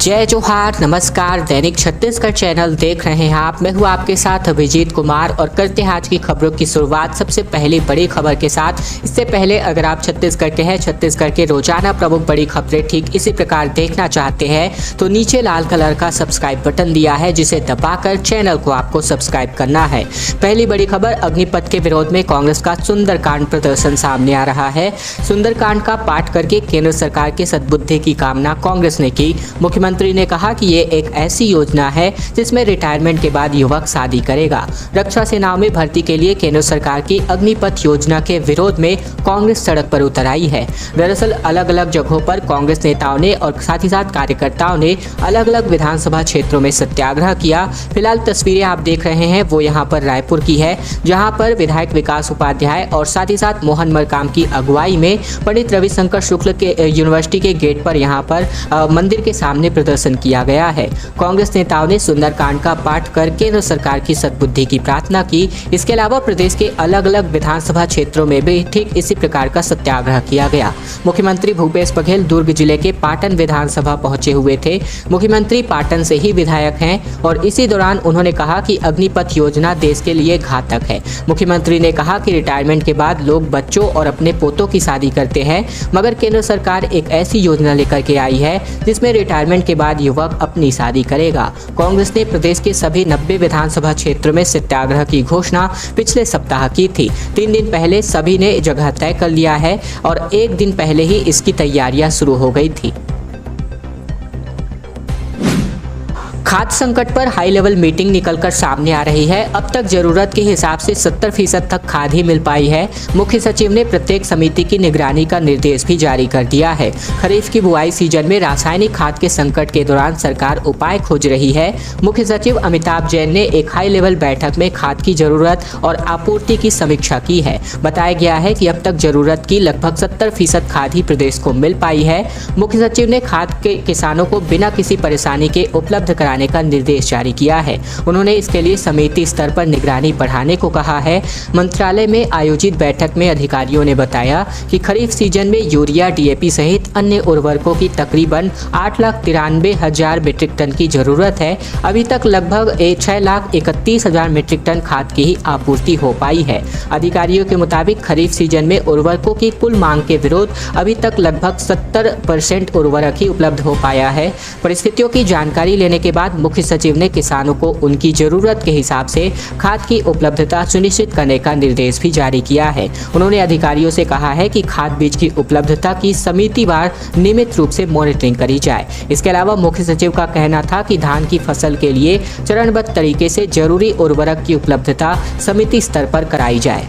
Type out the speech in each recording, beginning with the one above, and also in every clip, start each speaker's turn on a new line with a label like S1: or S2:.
S1: जय जोहार, नमस्कार। दैनिक छत्तीसगढ़ चैनल देख रहे हैं आप। मैं हूं आपके साथ अभिजीत कुमार और करते हैं आज की खबरों की शुरुआत सबसे पहली बड़ी खबर के साथ। इससे पहले अगर आप छत्तीसगढ़ के हैं, छत्तीसगढ़ के रोजाना प्रमुख बड़ी खबरें ठीक इसी प्रकार देखना चाहते हैं तो नीचे लाल कलर का सब्सक्राइब बटन दिया है, जिसे दबाकर चैनल को आपको सब्सक्राइब करना है। पहली बड़ी खबर, अग्निपथ के विरोध में कांग्रेस का सुंदरकांड प्रदर्शन सामने आ रहा है। सुंदरकांड का पाठ करके केंद्र सरकार के सद्बुद्धि की कामना कांग्रेस ने की। मुख्यमंत्री ने कहा कि ये एक ऐसी योजना है जिसमें रिटायरमेंट के बाद युवक शादी करेगा। रक्षा सेनाओं में भर्ती के लिए केंद्र सरकार की अग्निपथ योजना के विरोध में कांग्रेस सड़क पर उतर आई है। दरअसल अलग अलग जगहों पर कांग्रेस नेताओं ने और साथ ही साथ कार्यकर्ताओं ने अलग अलग विधानसभा क्षेत्रों में सत्याग्रह किया। फिलहाल तस्वीरें आप देख रहे हैं वो यहाँ पर रायपुर की है, जहाँ पर विधायक विकास उपाध्याय और साथ ही साथ मोहन मरकाम की अगुवाई में पंडित रविशंकर शुक्ल के यूनिवर्सिटी के गेट पर यहाँ पर मंदिर के सामने प्रदर्शन किया गया है। कांग्रेस नेताओं ने सुंदरकांड का पाठ कर केंद्र सरकार की सद्बुद्धि की प्रार्थना की। इसके अलावा प्रदेश के अलग अलग विधानसभा क्षेत्रों में भी ठीक इसी प्रकार का सत्याग्रह किया गया। मुख्यमंत्री भूपेश बघेल दुर्ग जिले के पाटन विधानसभा पहुंचे हुए थे। मुख्यमंत्री पाटन से ही विधायक हैं और इसी दौरान उन्होंने कहा कि अग्निपथ योजना देश के लिए घातक है। मुख्यमंत्री ने कहा कि रिटायरमेंट के बाद लोग बच्चों और अपने पोतों की शादी करते हैं, मगर केंद्र सरकार एक ऐसी योजना लेकर के आई है जिसमें रिटायरमेंट के बाद युवक अपनी शादी करेगा। कांग्रेस ने प्रदेश के सभी 90 विधानसभा क्षेत्रों में सत्याग्रह की घोषणा पिछले सप्ताह की थी। 3 दिन पहले सभी ने जगह तय कर लिया है और 1 दिन पहले ही इसकी तैयारियां शुरू हो गई थी। खाद्य संकट पर हाई लेवल मीटिंग निकलकर सामने आ रही है। अब तक जरूरत के हिसाब से 70% तक खाद ही मिल पाई है। मुख्य सचिव ने प्रत्येक समिति की निगरानी का निर्देश भी जारी कर दिया है। खरीफ की बुआई सीजन में रासायनिक खाद के संकट के दौरान सरकार उपाय खोज रही है। मुख्य सचिव अमिताभ जैन ने एक हाई लेवल बैठक में खाद की जरूरत और आपूर्ति की समीक्षा की है। बताया गया है कि अब तक जरूरत की लगभग 70% खाद ही प्रदेश को मिल पाई है। मुख्य सचिव ने खाद के किसानों को बिना किसी परेशानी के उपलब्ध कराने का निर्देश जारी किया है। उन्होंने इसके लिए समिति स्तर पर निगरानी बढ़ाने को कहा है। मंत्रालय में आयोजित बैठक में अधिकारियों ने बताया कि खरीफ सीजन में यूरिया, डीएपी सहित अन्य उर्वरकों की तकरीबन 8,93,000 मीट्रिक टन की जरूरत है। अभी तक लगभग 6,31,000 मीट्रिक टन खाद की ही आपूर्ति हो पाई है। अधिकारियों के मुताबिक खरीफ सीजन में उर्वरकों की कुल मांग के विरुद्ध अभी तक लगभग 70% उर्वरक ही उपलब्ध हो पाया है। परिस्थितियों की जानकारी लेने के बाद मुख्य सचिव ने किसानों को उनकी जरूरत के हिसाब से खाद की उपलब्धता सुनिश्चित करने का निर्देश भी जारी किया है। उन्होंने अधिकारियों से कहा है कि खाद बीज की उपलब्धता की समितिवार नियमित रूप से मॉनिटरिंग करी जाए। इसके अलावा मुख्य सचिव का कहना था कि धान की फसल के लिए चरणबद्ध तरीके से जरूरी उर्वरक की उपलब्धता समिति स्तर पर कराई जाए।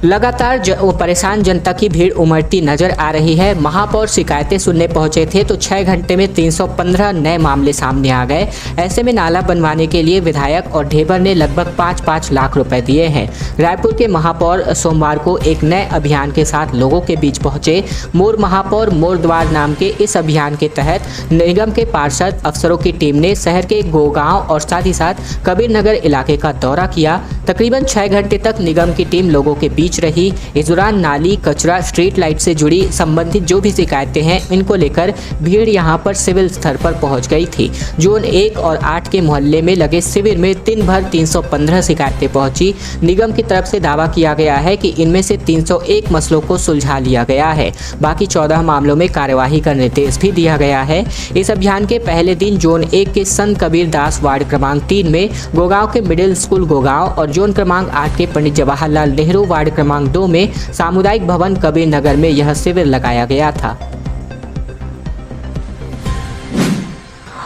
S1: लगातार परेशान जनता की भीड़ उमड़ती नजर आ रही है। महापौर शिकायतें सुनने पहुंचे थे तो 6 घंटे में 315 नए मामले सामने आ गए। ऐसे में नाला बनवाने के लिए विधायक और ढेबर ने लगभग 5-5 लाख रुपए दिए हैं। रायपुर के महापौर सोमवार को एक नए अभियान के साथ लोगों के बीच पहुंचे। मोर महापौर मोर द्वार नाम के इस अभियान के तहत निगम के पार्षद अफसरों की टीम ने शहर के गोगांव और साथ ही साथ कबीर नगर इलाके का दौरा किया। तकरीबन 6 घंटे तक निगम की टीम लोगों के बीच रही। इस दौरान नाली, कचरा, स्ट्रीट लाइट से जुड़ी संबंधित जो भी शिकायतें हैं इनको लेकर भीड़ यहां पर सिविल स्तर पर पहुंच गई थी। जोन 1 और 8 के मोहल्ले में लगे शिविर में दिन भर 315 शिकायतें पहुंची। निगम की तरफ से दावा किया गया है कि इनमें से 301 मसलों को सुलझा लिया गया है। बाकी 14 मामलों में कार्यवाही का निर्देश भी दिया गया है। इस अभियान के पहले दिन जोन 1 के संत कबीर दास वार्ड क्रमांक 3 में गोगांव के मिडिल स्कूल गोगांव और जोन क्रमांक 8 के पंडित जवाहरलाल नेहरू वार्ड क्रमांक 2 में सामुदायिक भवन कबीर नगर में यह शिविर लगाया गया था।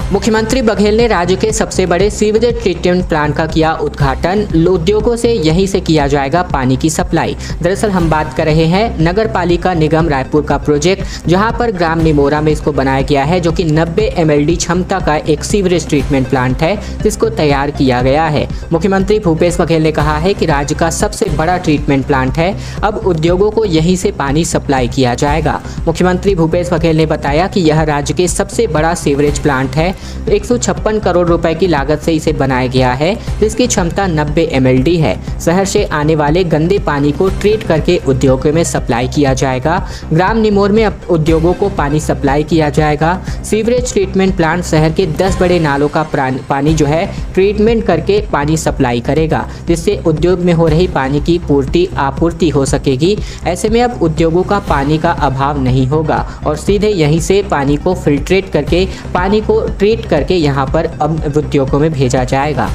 S1: मुख्यमंत्री बघेल ने राज्य के सबसे बड़े सीवेज ट्रीटमेंट प्लांट का किया उद्घाटन। उद्योगों से यहीं से किया जाएगा पानी की सप्लाई। दरअसल हम बात कर रहे हैं नगर पालिका निगम रायपुर का प्रोजेक्ट, जहां पर ग्राम निमोरा में इसको बनाया गया है, जो कि 90 MLD क्षमता का एक सीवरेज ट्रीटमेंट प्लांट है जिसको तैयार किया गया है। मुख्यमंत्री भूपेश बघेल ने कहा है कि राज्य का सबसे बड़ा ट्रीटमेंट प्लांट है, अब उद्योगों को यहीं से पानी सप्लाई किया जाएगा। मुख्यमंत्री भूपेश बघेल ने बताया कि यह राज्य के सबसे बड़ा सीवरेज प्लांट है। 156 करोड़ रुपए की लागत से इसे बनाया गया है, जिसकी क्षमता 90 MLD है। शहर से आने वाले गंदे पानी को ट्रीट करके उद्योगों में सप्लाई किया जाएगा। ग्राम निमोर में उद्योगों को पानी सप्लाई किया जाएगा। सीवरेज ट्रीटमेंट प्लांट शहर के 10 बड़े नालों का पानी जो है ट्रीटमेंट करके पानी सप्लाई करेगा, जिससे उद्योग में हो रही पानी की आपूर्ति हो सकेगी। ऐसे में अब उद्योगों का पानी का अभाव नहीं होगा और सीधे यहीं से पानी को फिल्ट्रेट करके पानी को ट्रीट करके यहाँ पर अब उद्योगों में भेजा जाएगा।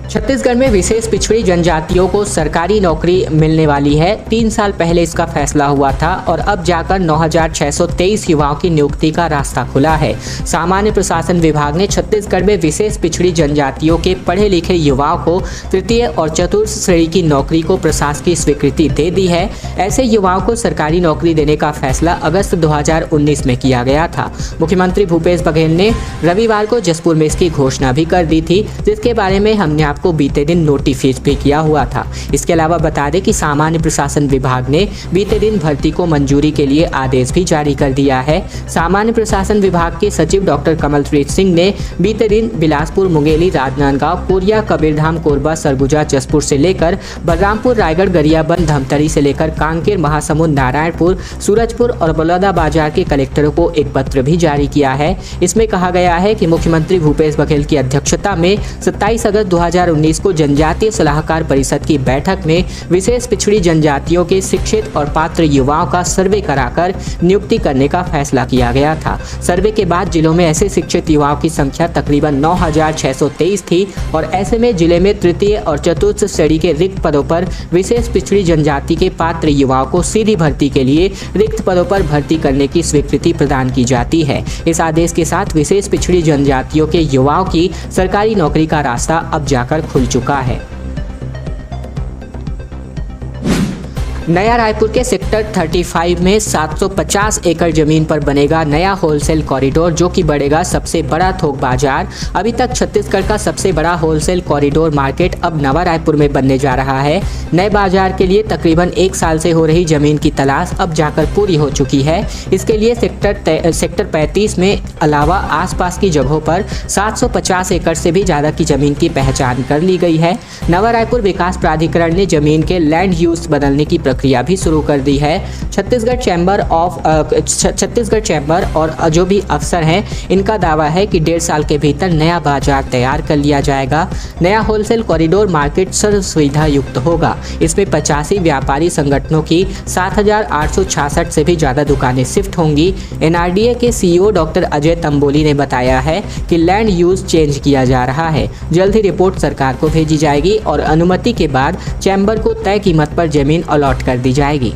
S1: छत्तीसगढ़ में विशेष पिछड़ी जनजातियों को सरकारी नौकरी मिलने वाली है। 3 साल पहले इसका फैसला हुआ था और अब जाकर 9,623 युवाओं की नियुक्ति का रास्ता खुला है। सामान्य प्रशासन विभाग ने छत्तीसगढ़ में विशेष पिछड़ी जनजातियों के पढ़े लिखे युवाओं को तृतीय और चतुर्थ श्रेणी की नौकरी को प्रशासकीय स्वीकृति दे दी है। ऐसे युवाओं को सरकारी नौकरी देने का फैसला अगस्त 2019 में किया गया था। मुख्यमंत्री भूपेश बघेल ने रविवार को जसपुर में इसकी घोषणा भी कर दी थी, जिसके बारे में हमने को बीते दिन नोटिफाई भी किया हुआ था। इसके अलावा बता दें कि सामान्य प्रशासन विभाग ने बीते दिन भर्ती को मंजूरी के लिए आदेश भी जारी कर दिया है। सामान्य प्रशासन विभाग के सचिव डॉक्टर कमलप्रीत सिंह ने बीते दिन बिलासपुर, मुंगेली, राजनांदगांव, कोरिया, कबीरधाम, कोरबा, सरगुजा, जसपुर से लेकर बलरामपुर, रायगढ़, गरियाबंद, धमतरी से लेकर कांकेर, महासमुंद, नारायणपुर, सूरजपुर और बलौदाबाजार के कलेक्टरों को एक पत्र भी जारी किया है। इसमें कहा गया है कि मुख्यमंत्री भूपेश बघेल की अध्यक्षता में 27 अगस्त 2019 को जनजातीय सलाहकार परिषद की बैठक में विशेष पिछड़ी जनजातियों के शिक्षित और पात्र युवाओं का सर्वे कराकर नियुक्ति करने का फैसला किया गया था। सर्वे के बाद जिलों में ऐसे शिक्षित युवाओं की संख्या तकरीबन 9,623 थी और ऐसे में जिले में तृतीय और चतुर्थ श्रेणी के रिक्त पदों पर विशेष पिछड़ी जनजाति के पात्र युवाओं को सीधी भर्ती के लिए रिक्त पदों पर भर्ती करने की स्वीकृति प्रदान की जाती है। इस आदेश के साथ विशेष पिछड़ी जनजातियों के युवाओं की सरकारी नौकरी का रास्ता अब जाकर खुल चुका है। नया रायपुर के सेक्टर 35 में 750 एकड़ जमीन पर बनेगा नया होलसेल कॉरिडोर, जो कि बढ़ेगा सबसे बड़ा थोक बाजार। अभी तक छत्तीसगढ़ का सबसे बड़ा होलसेल कॉरिडोर मार्केट अब नवा रायपुर में बनने जा रहा है। नए बाजार के लिए तकरीबन 1 साल से हो रही जमीन की तलाश अब जाकर पूरी हो चुकी है। इसके लिए सेक्टर 35 में अलावा आसपास की जगहों पर 750 एकड़ से भी ज़्यादा की जमीन की पहचान कर ली गई है। नवा रायपुर विकास प्राधिकरण ने जमीन के लैंड यूज बदलने की प्रक्रिया भी शुरू कर दी है। छत्तीसगढ़ चैम्बर और जो भी अफसर हैं, इनका दावा है कि 1.5 साल के भीतर नया बाजार तैयार कर लिया जाएगा। नया होलसेल कॉरिडोर मार्केट सर्व सुविधा युक्त होगा। इसमें 85 व्यापारी संगठनों की 7,866 से भी ज़्यादा दुकानें शिफ्ट होंगी। NRDA के CEO डॉक्टर अजय तंबोली ने बताया है कि लैंड यूज चेंज किया जा रहा है। जल्द ही रिपोर्ट सरकार को भेजी जाएगी और अनुमति के बाद चैम्बर को तय कीमत पर जमीन अलॉट कर दी जाएगी।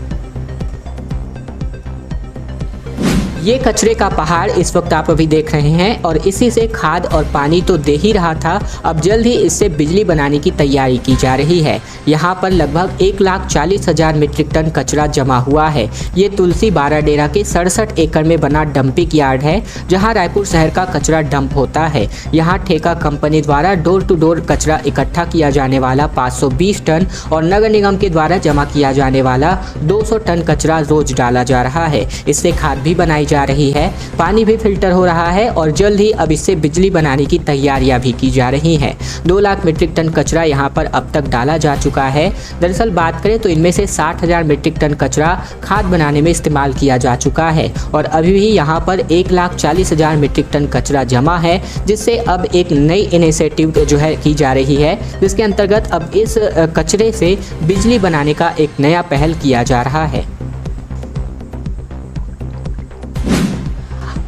S1: ये कचरे का पहाड़ इस वक्त आप अभी देख रहे हैं और इसी से खाद और पानी तो दे ही रहा था, अब जल्द ही इससे बिजली बनाने की तैयारी की जा रही है। यहाँ पर लगभग 1,40,000 मीट्रिक टन कचरा जमा हुआ है। ये तुलसी बाराडेरा के 67 एकड़ में बना डंपिंग यार्ड है, जहाँ रायपुर शहर का कचरा डंप होता है। यहाँ ठेका कंपनी द्वारा डोर टू डोर कचरा इकट्ठा किया जाने वाला 520 टन और नगर निगम के द्वारा जमा किया जाने वाला 200 टन कचरा रोज डाला जा रहा है। इससे खाद भी बनाई जा रही है, पानी भी फिल्टर हो रहा है और जल्द ही अब इससे बिजली बनाने की तैयारियां भी की जा रही हैं। 2 लाख मीट्रिक टन कचरा यहां पर अब तक डाला जा चुका है। दरअसल बात करें तो इनमें से 60,000 मीट्रिक टन कचरा खाद बनाने में इस्तेमाल किया जा चुका है और अभी भी यहां पर 1,40,000 मीट्रिक टन कचरा जमा है, जिससे अब एक नई इनिशिएटिव जो है की जा रही है, जिसके अंतर्गत अब इस कचरे से बिजली बनाने का एक नया पहल किया जा रहा है।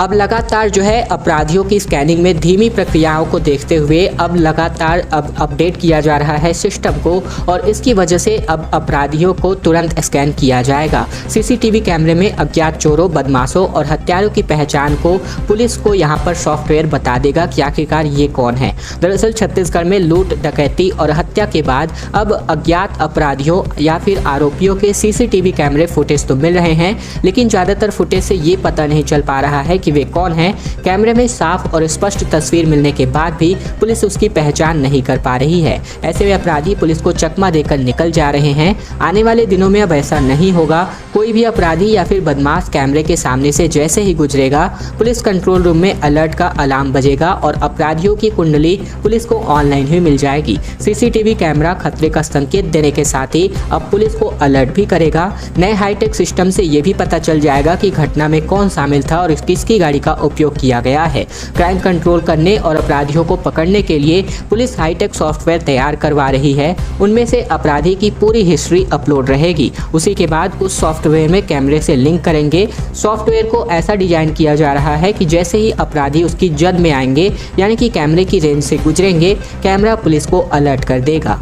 S1: अब लगातार जो है अपराधियों की स्कैनिंग में धीमी प्रक्रियाओं को देखते हुए अब लगातार अपडेट किया जा रहा है सिस्टम को और इसकी वजह से अब अपराधियों को तुरंत स्कैन किया जाएगा। CCTV कैमरे में अज्ञात चोरों, बदमाशों और हत्यारों की पहचान को पुलिस को यहां पर सॉफ्टवेयर बता देगा कि आखिरकार ये कौन है। दरअसल छत्तीसगढ़ में लूट, डकैती और हत्या के बाद अब अज्ञात अपराधियों या फिर आरोपियों के CCTV कैमरे फुटेज तो मिल रहे हैं, लेकिन ज़्यादातर फुटेज से ये पता नहीं चल पा रहा है कि वे कौन हैं। कैमरे में साफ और स्पष्ट तस्वीर मिलने के बाद भी पुलिस उसकी पहचान नहीं कर पा रही है। ऐसे में अपराधी पुलिस को चकमा देकर निकल जा रहे हैं। आने वाले दिनों में अब ऐसा नहीं होगा। कोई भी अपराधी या फिर बदमाश कैमरे के सामने से जैसे ही गुजरेगा, पुलिस कंट्रोल रूम में अलर्ट का अलार्म बजेगा और अपराधियों की कुंडली पुलिस को ऑनलाइन ही मिल जाएगी। सीसीटीवी कैमरा खतरे का संकेत देने के साथ ही अब पुलिस को अलर्ट भी करेगा। नए हाईटेक सिस्टम से ये भी पता चल जाएगा कि घटना में कौन शामिल था और किसकी गाड़ी का उपयोग किया गया है। क्राइम कंट्रोल करने और अपराधियों को पकड़ने के लिए पुलिस हाईटेक सॉफ्टवेयर तैयार करवा रही है। उनमें से अपराधी की पूरी हिस्ट्री अपलोड रहेगी। उसी के बाद उस सॉफ्टवेयर में कैमरे से लिंक करेंगे। सॉफ्टवेयर को ऐसा डिजाइन किया जा रहा है कि जैसे ही अपराधी उसकी जद में आएंगे, यानी कि कैमरे की रेंज से गुजरेंगे, कैमरा पुलिस को अलर्ट कर देगा।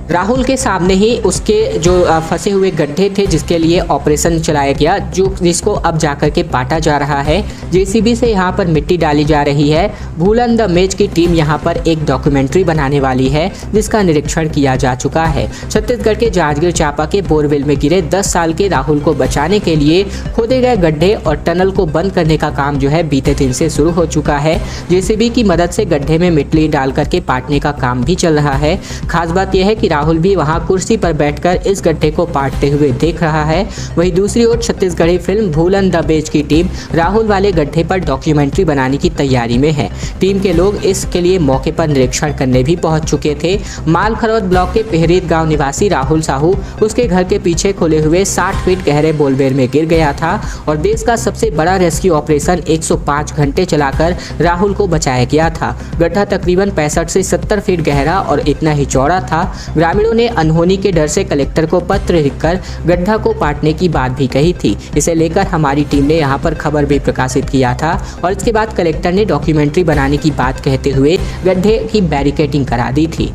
S1: राहुल के सामने ही उसके जो फंसे हुए गड्ढे थे जिसके लिए ऑपरेशन चलाया गया, जिसको अब जाकर के पाटा जा रहा है। जेसीबी से यहाँ पर मिट्टी डाली जा रही है। भूलन द मेज की टीम यहाँ पर एक डॉक्यूमेंट्री बनाने वाली है जिसका निरीक्षण किया जा चुका है। छत्तीसगढ़ के जांजगीर चांपा के बोरवेल में गिरे 10 साल के राहुल को बचाने के लिए खोदे गए गड्ढे और टनल को बंद करने का काम जो है बीते दिन से शुरू हो चुका है। जेसीबी की मदद से गड्ढे में मिट्टी डाल करके पाटने का काम भी चल रहा है। खास बात यह है कि राहुल भी वहां कुर्सी पर बैठकर इस गड्ढे को पाटते हुए देख रहा है। वहीं दूसरी ओर छत्तीसगढ़ी फिल्म भूलन द मेज की टीम राहुल वाले गड्ढे पर डॉक्यूमेंट्री बनाने की तैयारी में है। टीम के लोग इसके लिए मौके पर निरीक्षण करने भी पहुंच चुके थे। मालखरौद ब्लॉक के पेहरीत गांव निवासी राहुल साहू उसके घर के पीछे खुले हुए 60 फीट गहरे बोरवेल में गिर गया था और देश का सबसे बड़ा रेस्क्यू ऑपरेशन 105 घंटे चलाकर राहुल को बचाया गया था। गड्ढा तकरीबन 65 से 70 फीट गहरा और इतना ही चौड़ा था। ग्रामीणों ने अनहोनी के डर से कलेक्टर को पत्र लिखकर गड्ढा को पाटने की बात भी कही थी। इसे लेकर हमारी टीम ने यहाँ पर खबर भी प्रकाशित किया था और इसके बाद कलेक्टर ने डॉक्यूमेंट्री बनाने की बात कहते हुए गड्ढे की बैरिकेडिंग करा दी थी।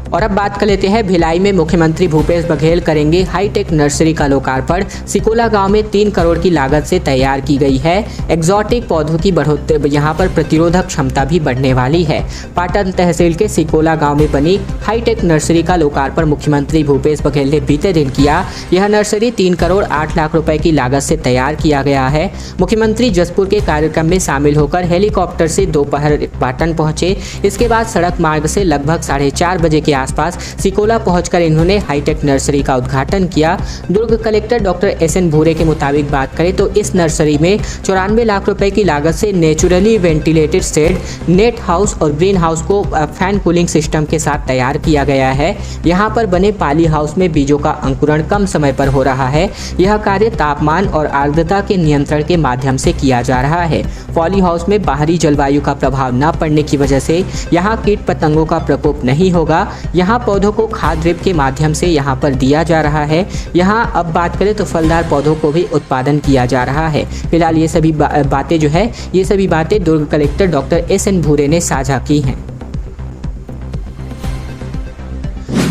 S1: और अब बात कर लेते हैं भिलाई में मुख्यमंत्री भूपेश बघेल करेंगे हाईटेक नर्सरी का लोकार्पण। सिकोला गांव में 3 करोड़ की लागत से तैयार की गई है एक्सोटिक पौधों की बढ़ोतरी, यहां पर प्रतिरोधक क्षमता भी बढ़ने वाली है। पाटन तहसील के सिकोला गांव में बनी हाईटेक नर्सरी का लोकार्पण मुख्यमंत्री भूपेश बघेल ने बीते दिन किया। यह नर्सरी 3 करोड़ 8 लाख रुपए की लागत से तैयार किया गया है। मुख्यमंत्री जसपुर के कार्यक्रम में शामिल होकर हेलीकॉप्टर से दोपहर पाटन पहुंचे। इसके बाद सड़क मार्ग से लगभग 4:30 बजे के आसपास सिकोला पहुंचकर इन्होंने हाईटेक नर्सरी का उद्घाटन किया। दुर्ग कलेक्टर डॉक्टर एस.एन. भूरे के मुताबिक बात करें तो इस नर्सरी में 94 लाख रुपए की लागत से naturally ventilated shed, net house और ग्रीन हाउस को फैन कूलिंग सिस्टम के साथ तैयार किया गया है। यहाँ पर बने पाली हाउस में बीजों का अंकुरण कम समय पर हो रहा है। यह कार्य तापमान और आर्द्रता के नियंत्रण के माध्यम से किया जा रहा है। पॉली हाउस में बाहरी जलवायु का प्रभाव न पड़ने की वजह से यहाँ कीट पतंगों का प्रकोप नहीं होगा। यहाँ पौधों को खाद ड्रिप के माध्यम से यहाँ पर दिया जा रहा है। यहाँ अब बात करें तो फलदार पौधों को भी उत्पादन किया जा रहा है। फिलहाल ये सभी बातें जो है ये सभी बातें दुर्ग कलेक्टर डॉक्टर एस.एन. भूरे ने साझा की हैं।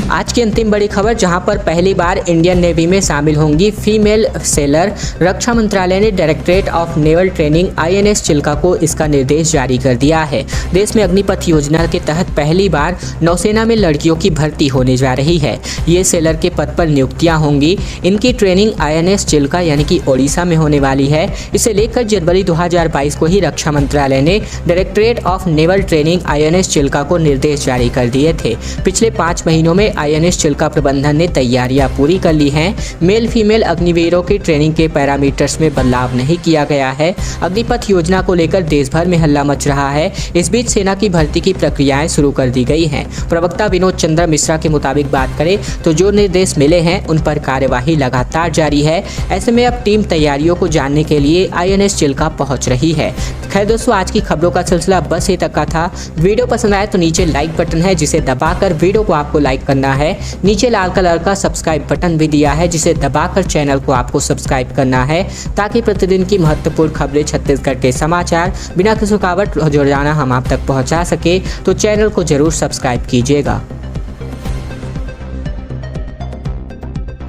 S1: आज की अंतिम बड़ी खबर, जहां पर पहली बार इंडियन नेवी में शामिल होंगी फीमेल सेलर। रक्षा मंत्रालय ने directorate of naval training INS Chilka को इसका निर्देश जारी कर दिया है। देश में अग्निपथ योजना के तहत पहली बार नौसेना में लड़कियों की भर्ती होने जा रही है। ये सेलर के पद पर नियुक्तियां होंगी। इनकी ट्रेनिंग INS चिल्का यानी कि ओडिशा में होने वाली है। इसे लेकर जनवरी 2022 को ही रक्षा मंत्रालय ने directorate of naval training INS Chilka को निर्देश जारी कर दिए थे। पिछले 5 महीनों में INS चिल्का प्रबंधन ने तैयारियां पूरी कर ली हैं। मेल फीमेल अग्निवीरों की ट्रेनिंग के पैरामीटर्स में बदलाव नहीं किया गया है। अग्निपथ योजना को लेकर देश भर में हल्ला मच रहा है। इस बीच सेना की भर्ती की प्रक्रियाएं शुरू कर दी गई हैं। प्रवक्ता विनोद चंद्र मिश्रा के मुताबिक बात करें तो जो निर्देश मिले हैं उन पर कार्यवाही लगातार जारी है। ऐसे में अब टीम तैयारियों को जानने के लिए INS चिल्का पहुंच रही है। खैर दोस्तों, आज की खबरों का सिलसिला बस ये तक का था। वीडियो पसंद आए तो नीचे लाइक बटन है जिसे दबाकर वीडियो को आपको लाइक करना है। नीचे लाल कलर का सब्सक्राइब बटन भी दिया है जिसे दबाकर चैनल को आपको सब्सक्राइब करना है ताकि प्रतिदिन की महत्वपूर्ण खबरें, छत्तीसगढ़ के समाचार बिना किसी रुकावट रोजाना हम आप तक पहुंचा सके। तो चैनल को जरूर सब्सक्राइब कीजिएगा।